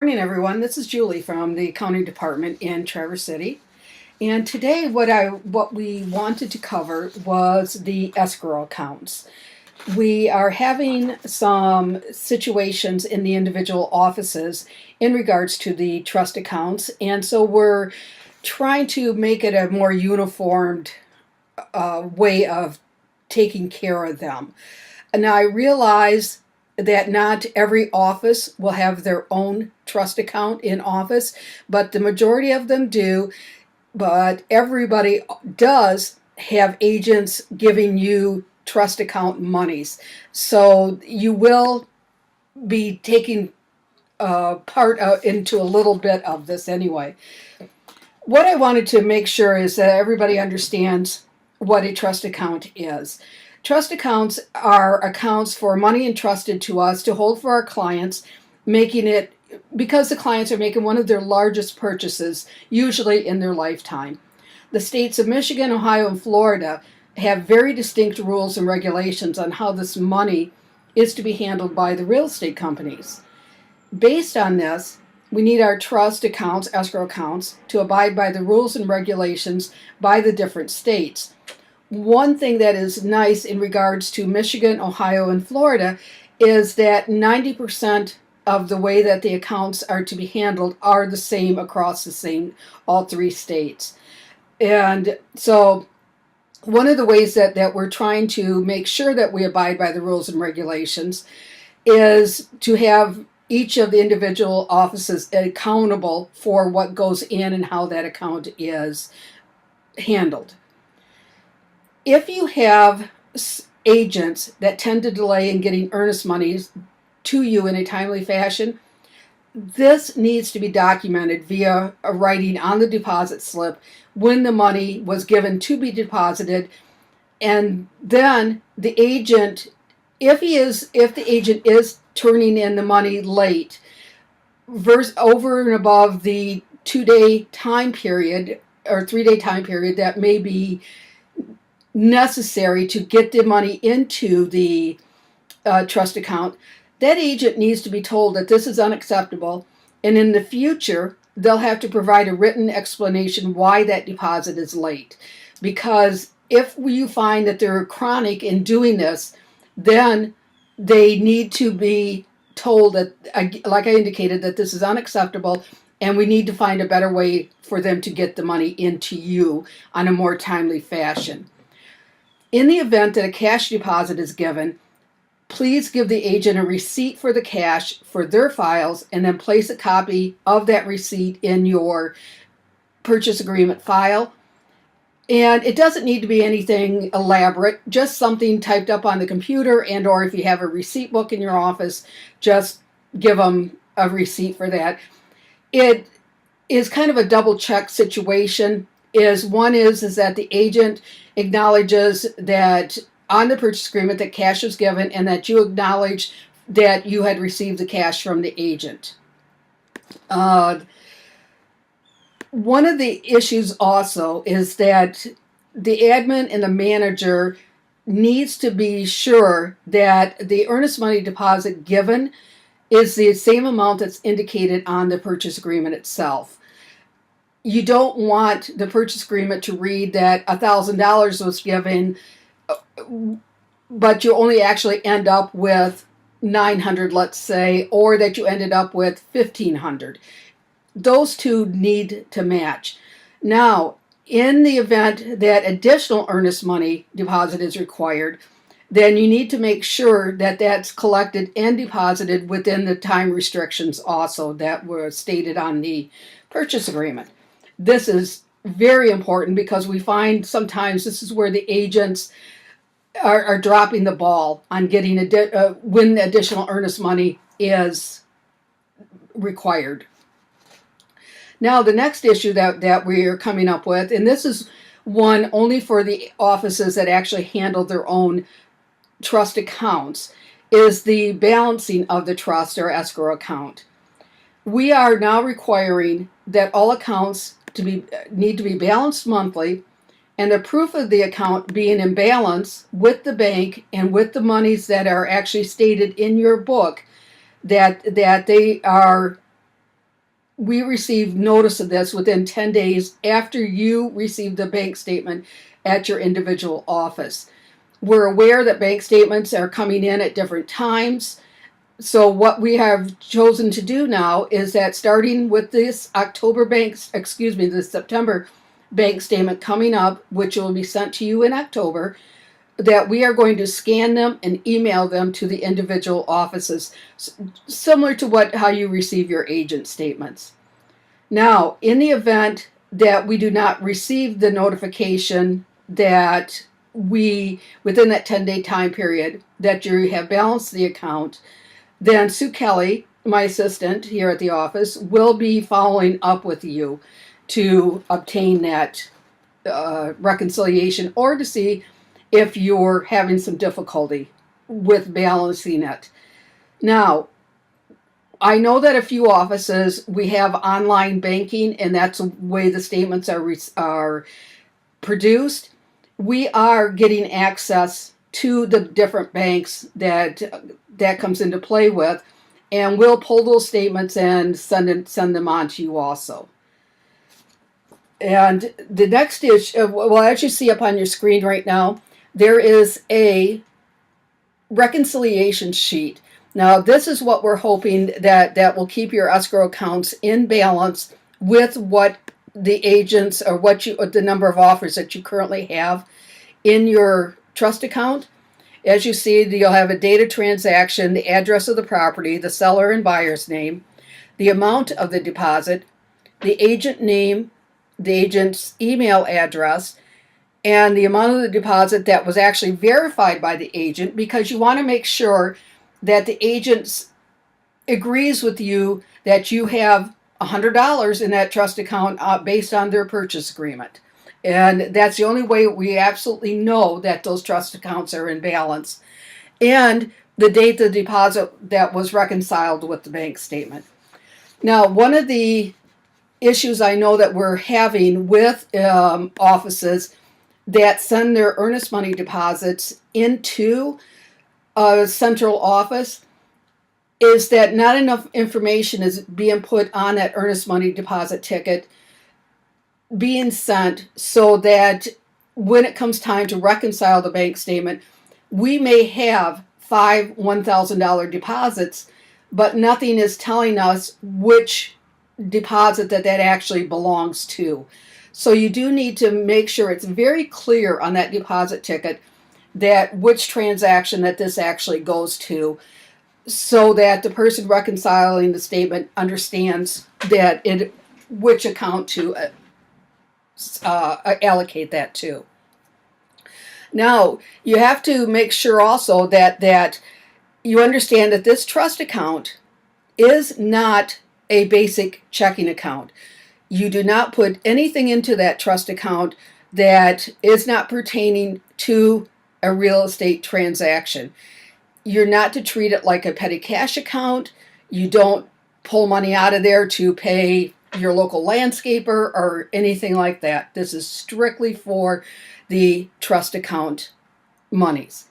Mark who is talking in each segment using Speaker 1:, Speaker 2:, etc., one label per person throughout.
Speaker 1: Morning, everyone. This is Julie from the accounting department in Traverse City. And today, what we wanted to cover was the escrow accounts. We are having some situations in the individual offices in regards to the trust accounts, and so we're trying to make it a more uniformed way of taking care of them. And I realize that not every office will have their own trust account in office, but the majority of them do. But everybody does have agents giving you trust account monies. So you will be taking part into a little bit of this anyway. What I wanted to make sure is that everybody understands what a trust account is. Trust accounts are accounts for money entrusted to us to hold for our clients, making it because the clients are making one of their largest purchases, usually in their lifetime. The states of Michigan, Ohio, and Florida have very distinct rules and regulations on how this money is to be handled by the real estate companies. Based on this, we need our trust accounts, escrow accounts, to abide by the rules and regulations by the different states. One thing that is nice in regards to Michigan, Ohio, and Florida is that 90% of the way that the accounts are to be handled are the same across all three states. And so one of the ways that we're trying to make sure that we abide by the rules and regulations is to have each of the individual offices accountable for what goes in and how that account is handled. If you have agents that tend to delay in getting earnest monies to you in a timely fashion, this needs to be documented via a writing on the deposit slip when the money was given to be deposited, and then the agent, if the agent is turning in the money late, over and above the 2-day time period or 3-day time period that may be necessary to get the money into the trust account, that agent needs to be told that this is unacceptable, and in the future they'll have to provide a written explanation why that deposit is late. Because if you find that they're chronic in doing this, then they need to be told that, like I indicated, that this is unacceptable and we need to find a better way for them to get the money into you on a more timely fashion. In the event that a cash deposit is given, please give the agent a receipt for the cash for their files and then place a copy of that receipt in your purchase agreement file. And it doesn't need to be anything elaborate, just something typed up on the computer, and or if you have a receipt book in your office, just give them a receipt for that. It is kind of a double check situation. One is that the agent acknowledges that on the purchase agreement that cash was given and that you acknowledge that you had received the cash from the agent. One of the issues also is that the admin and the manager needs to be sure that the earnest money deposit given is the same amount that's indicated on the purchase agreement itself. You don't want the purchase agreement to read that $1,000 was given, but you only actually end up with 900, let's say, or that you ended up with 1,500. Those two need to match. Now, in the event that additional earnest money deposit is required, then you need to make sure that that's collected and deposited within the time restrictions also that were stated on the purchase agreement. This is very important because we find sometimes this is where the agents are dropping the ball on getting when additional earnest money is required. Now, the next issue that we are coming up with, and this is one only for the offices that actually handle their own trust accounts, is the balancing of the trust or escrow account. We are now requiring that all accounts need to be balanced monthly, and the proof of the account being in balance with the bank and with the monies that are actually stated in your book that they are we receive notice of this within 10 days after you receive the bank statement at your individual office. We're aware that bank statements are coming in at different times. So what we have chosen to do now is that starting with this this September bank statement coming up, which will be sent to you in October, that we are going to scan them and email them to the individual offices, similar to how you receive your agent statements. Now, in the event that we do not receive the notification that within that 10-day time period, that you have balanced the account, then Sue Kelly, my assistant here at the office, will be following up with you to obtain that reconciliation, or to see if you're having some difficulty with balancing it. Now, I know that a few offices, we have online banking, and that's the way the statements are produced. We are getting access to the different banks that comes into play with, and we'll pull those statements and send them on to you also. And the next issue, well, as you see up on your screen right now, there is a reconciliation sheet. Now, this is what we're hoping that will keep your escrow accounts in balance with what the agents, or the number of offers that you currently have in your trust account. As you see, you'll have a date of transaction, the address of the property, the seller and buyer's name, the amount of the deposit, the agent name, the agent's email address, and the amount of the deposit that was actually verified by the agent, because you want to make sure that the agent agrees with you that you have $100 in that trust account based on their purchase agreement. And that's the only way we absolutely know that those trust accounts are in balance. And the date the deposit that was reconciled with the bank statement. Now, one of the issues I know that we're having with offices that send their earnest money deposits into a central office is that not enough information is being put on that earnest money deposit ticket being sent, so that when it comes time to reconcile the bank statement, we may have 5 $1,000 deposits, but nothing is telling us which deposit that actually belongs to. So you do need to make sure it's very clear on that deposit ticket that which transaction that this actually goes to, so that the person reconciling the statement understands that which account to allocate that to. Now, you have to make sure also that you understand that this trust account is not a basic checking account. You do not put anything into that trust account that is not pertaining to a real estate transaction. You're not to treat it like a petty cash account. You don't pull money out of there to pay your local landscaper or anything like that. This is strictly for the trust account monies.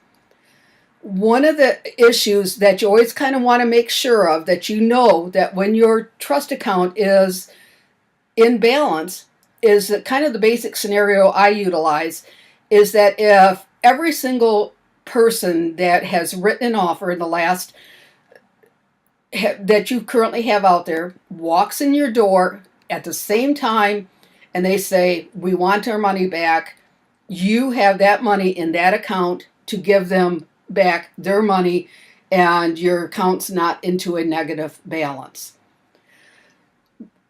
Speaker 1: One of the issues that you always kind of want to make sure of, that you know that when your trust account is in balance, is that kind of the basic scenario I utilize, is that if every single person that has written an offer in the last that you currently have out there walks in your door at the same time and they say, we want our money back, you have that money in that account to give them back their money, and your account's not into a negative balance.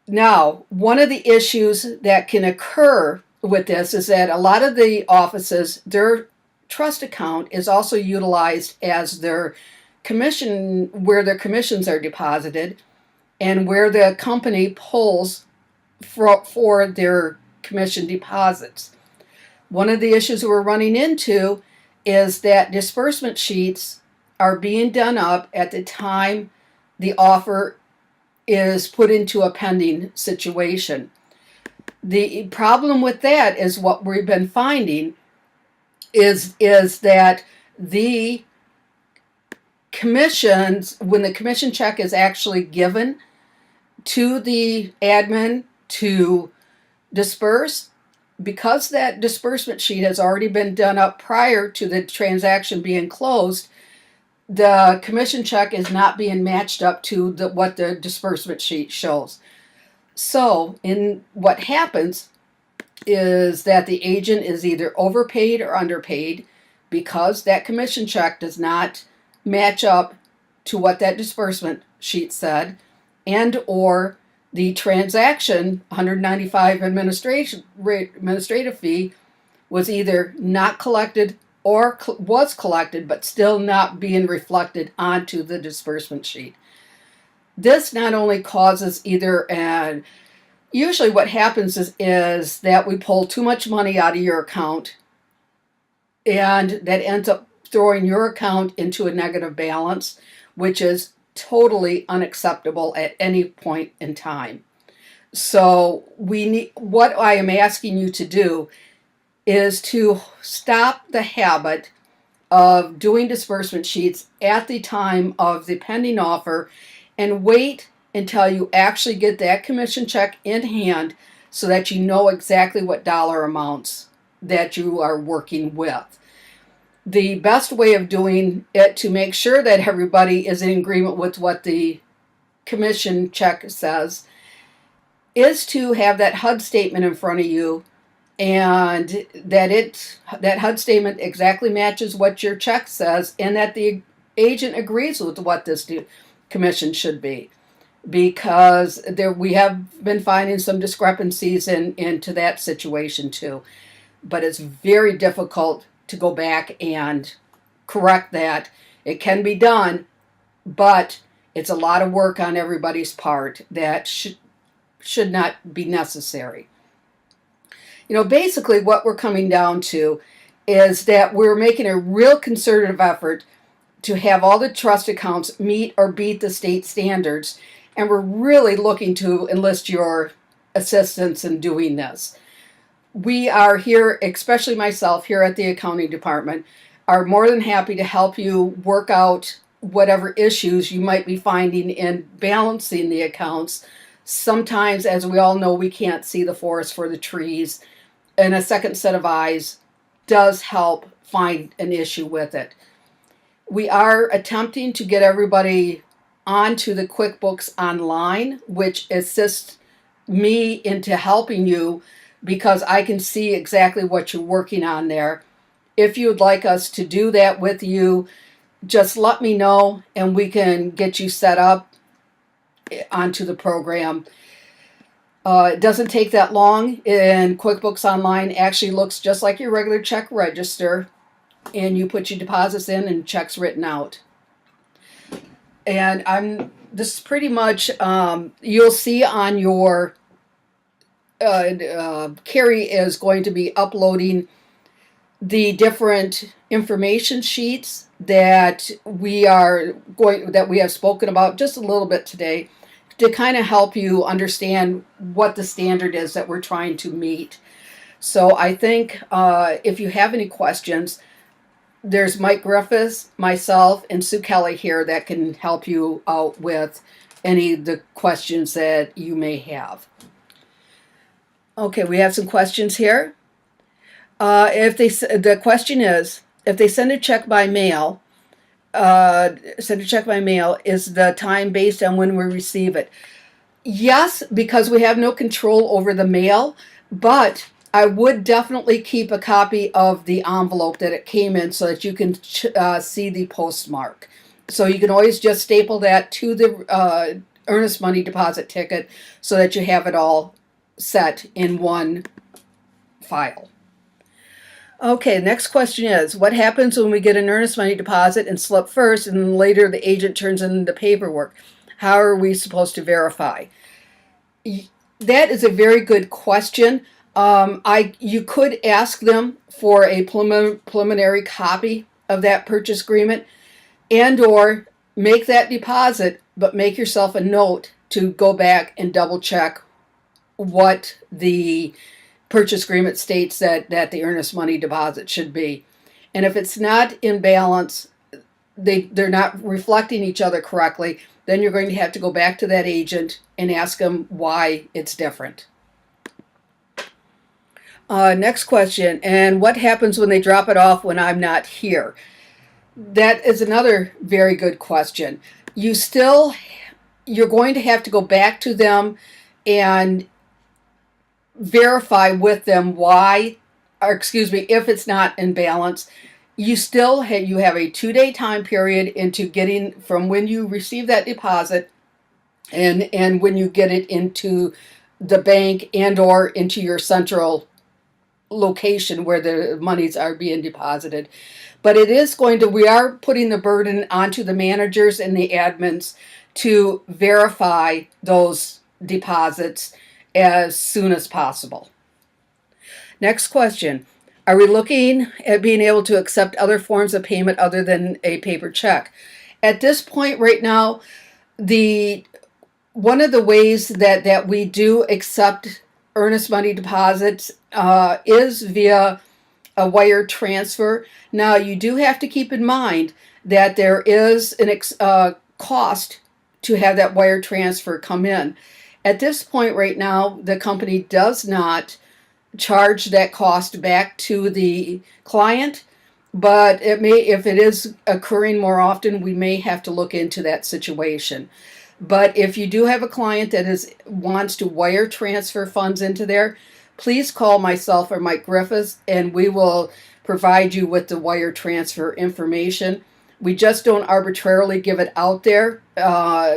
Speaker 1: Now, one of the issues that can occur with this is that a lot of the offices, their trust account is also utilized as their commission, where their commissions are deposited, and where the company pulls for their commission deposits. One of the issues we're running into is that disbursement sheets are being done up at the time the offer is put into a pending situation. The problem with that is what we've been finding is that the commissions, when the commission check is actually given to the admin to disperse. Because that disbursement sheet has already been done up prior to the transaction being closed, the commission check is not being matched up to what the disbursement sheet shows. So, what happens is that the agent is either overpaid or underpaid because that commission check does not match up to what that disbursement sheet said, and or the transaction 195 administrative fee was either not collected or was collected but still not being reflected onto the disbursement sheet. This not only causes either an usually what happens is that we pull too much money out of your account, and that ends up throwing your account into a negative balance, which is totally unacceptable at any point in time. So what I am asking you to do is to stop the habit of doing disbursement sheets at the time of the pending offer and wait until you actually get that commission check in hand so that you know exactly what dollar amounts that you are working with. The best way of doing it to make sure that everybody is in agreement with what the commission check says is to have that HUD statement in front of you, and that HUD statement exactly matches what your check says, and that the agent agrees with what this commission should be. Because we have been finding some discrepancies into that situation too. But it's very difficult to go back and correct that. It can be done, but it's a lot of work on everybody's part that should not be necessary. Basically what we're coming down to is that we're making a real concerted effort to have all the trust accounts meet or beat the state standards, and we're really looking to enlist your assistance in doing this. We are here, especially myself here at the accounting department, are more than happy to help you work out whatever issues you might be finding in balancing the accounts. Sometimes, as we all know, we can't see the forest for the trees, and a second set of eyes does help find an issue with it. We are attempting to get everybody onto the QuickBooks Online, which assists me into helping you because I can see exactly what you're working on there. If you'd like us to do that with you, just let me know and we can get you set up onto the program. It doesn't take that long, and QuickBooks Online actually looks just like your regular check register, and you put your deposits in and checks written out. And this is pretty much, you'll see on your, Carrie is going to be uploading the different information sheets that we have spoken about just a little bit today to kind of help you understand what the standard is that we're trying to meet. So I think if you have any questions, there's Mike Griffiths, myself, and Sue Kelly here that can help you out with any of the questions that you may have. Okay, we have some questions here. The question is, if they send a check by mail, is the time based on when we receive it? Yes, because we have no control over the mail, but I would definitely keep a copy of the envelope that it came in so that you can see the postmark. So you can always just staple that to the earnest money deposit ticket so that you have it all set in one file. Okay, next question is, what happens when we get an earnest money deposit and slip first and then later the agent turns in the paperwork? How are we supposed to verify? That is a very good question. You could ask them for a preliminary copy of that purchase agreement and or make that deposit, but make yourself a note to go back and double check what the purchase agreement states that the earnest money deposit should be. And if it's not in balance, they're not reflecting each other correctly, then you're going to have to go back to that agent and ask them why it's different. Next question, and what happens when they drop it off when I'm not here? That is another very good question. You're going to have to go back to them and verify with them why, or excuse me, if it's not in balance. You have a 2-day time period into getting from when you receive that deposit and when you get it into the bank and or into your central location where the monies are being deposited. But we are putting the burden onto the managers and the admins to verify those deposits as soon as possible. Next question. Are we looking at being able to accept other forms of payment other than a paper check? At this point right now, one of the ways that we do accept earnest money deposits is via a wire transfer. Now, you do have to keep in mind that there is a cost to have that wire transfer come in. At this point right now, the company does not charge that cost back to the client, but if it is occurring more often, we may have to look into that situation. But if you do have a client that wants to wire transfer funds into there, please call myself or Mike Griffiths, and we will provide you with the wire transfer information. We just don't arbitrarily give it out there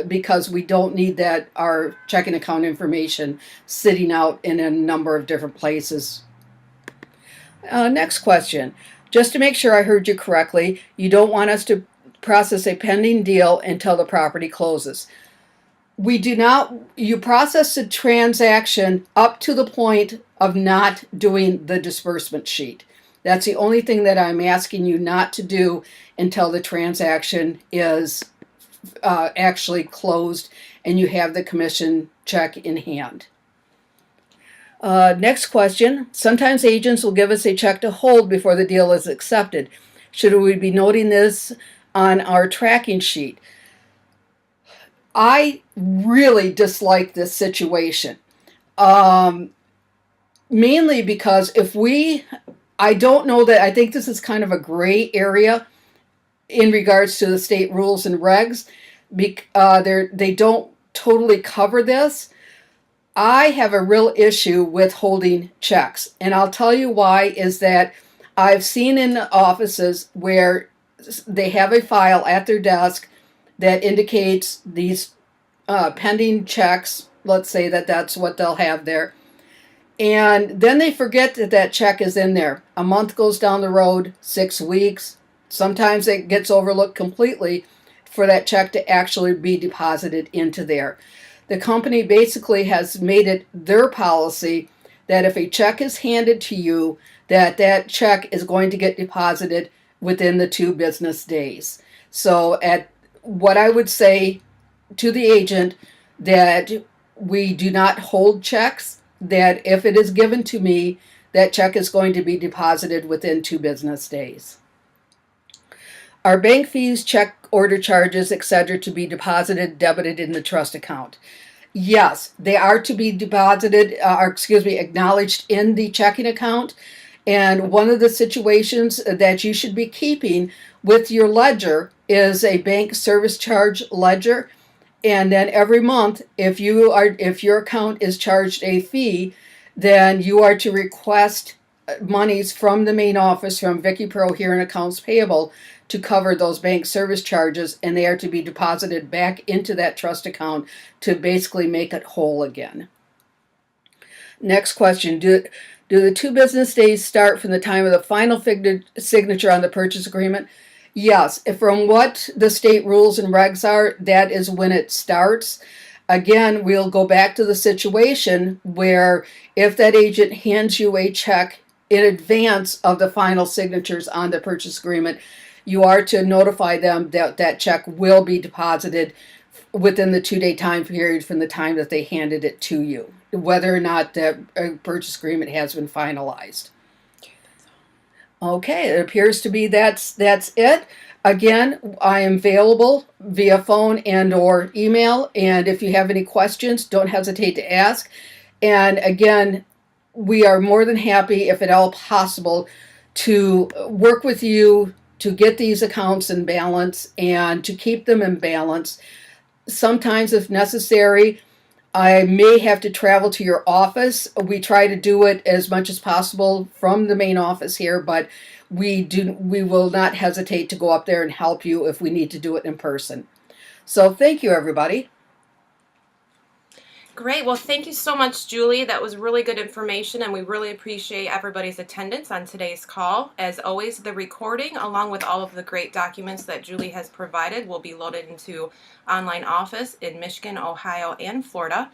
Speaker 1: because we don't need our checking account information sitting out in a number of different places. Next question. Just to make sure I heard you correctly, you don't want us to process a pending deal until the property closes. We do not. You process the transaction up to the point of not doing the disbursement sheet. That's the only thing that I'm asking you not to do until the transaction is actually closed and you have the commission check in hand. Next question. Sometimes agents will give us a check to hold before the deal is accepted. Should we be noting this on our tracking sheet? I really dislike this situation. Mainly because I don't know that, I think this is kind of a gray area in regards to the state rules and regs. They don't totally cover this. I have a real issue with holding checks. And I'll tell you why is that I've seen in offices where they have a file at their desk that indicates these pending checks. Let's say that's what they'll have there. And then they forget that check is in there. A month goes down the road, 6 weeks. Sometimes it gets overlooked completely for that check to actually be deposited into there. The company basically has made it their policy that if a check is handed to you, that check is going to get deposited within the 2 business days. So what I would say to the agent, that we do not hold checks, that if it is given to me, that check is going to be deposited within 2 business days. Are bank fees, check order charges, etc. to be debited in the trust account? Yes, they are to be acknowledged in the checking account. And one of the situations that you should be keeping with your ledger is a bank service charge ledger. And then every month, if your account is charged a fee, then you are to request monies from the main office, from Vicki Pro here in Accounts Payable, to cover those bank service charges, and they are to be deposited back into that trust account to basically make it whole again. Next question. Do the 2 business days start from the time of the final signature on the purchase agreement? Yes. From what the state rules and regs are, that is when it starts. Again, we'll go back to the situation where if that agent hands you a check in advance of the final signatures on the purchase agreement, you are to notify them that check will be deposited within the 2-day time period from the time that they handed it to you, whether or not the purchase agreement has been finalized. Okay, it appears to be that's it. Again, I am available via phone and or email, and if you have any questions, don't hesitate to ask. And again, we are more than happy, if at all possible, to work with you to get these accounts in balance and to keep them in balance. Sometimes, if necessary, I may have to travel to your office. We try to do it as much as possible from the main office here, but we will not hesitate to go up there and help you if we need to do it in person. So thank you, everybody.
Speaker 2: Great. Well, thank you so much, Julie. That was really good information, and we really appreciate everybody's attendance on today's call. As always, the recording, along with all of the great documents that Julie has provided, will be loaded into Online Office in Michigan, Ohio, and Florida.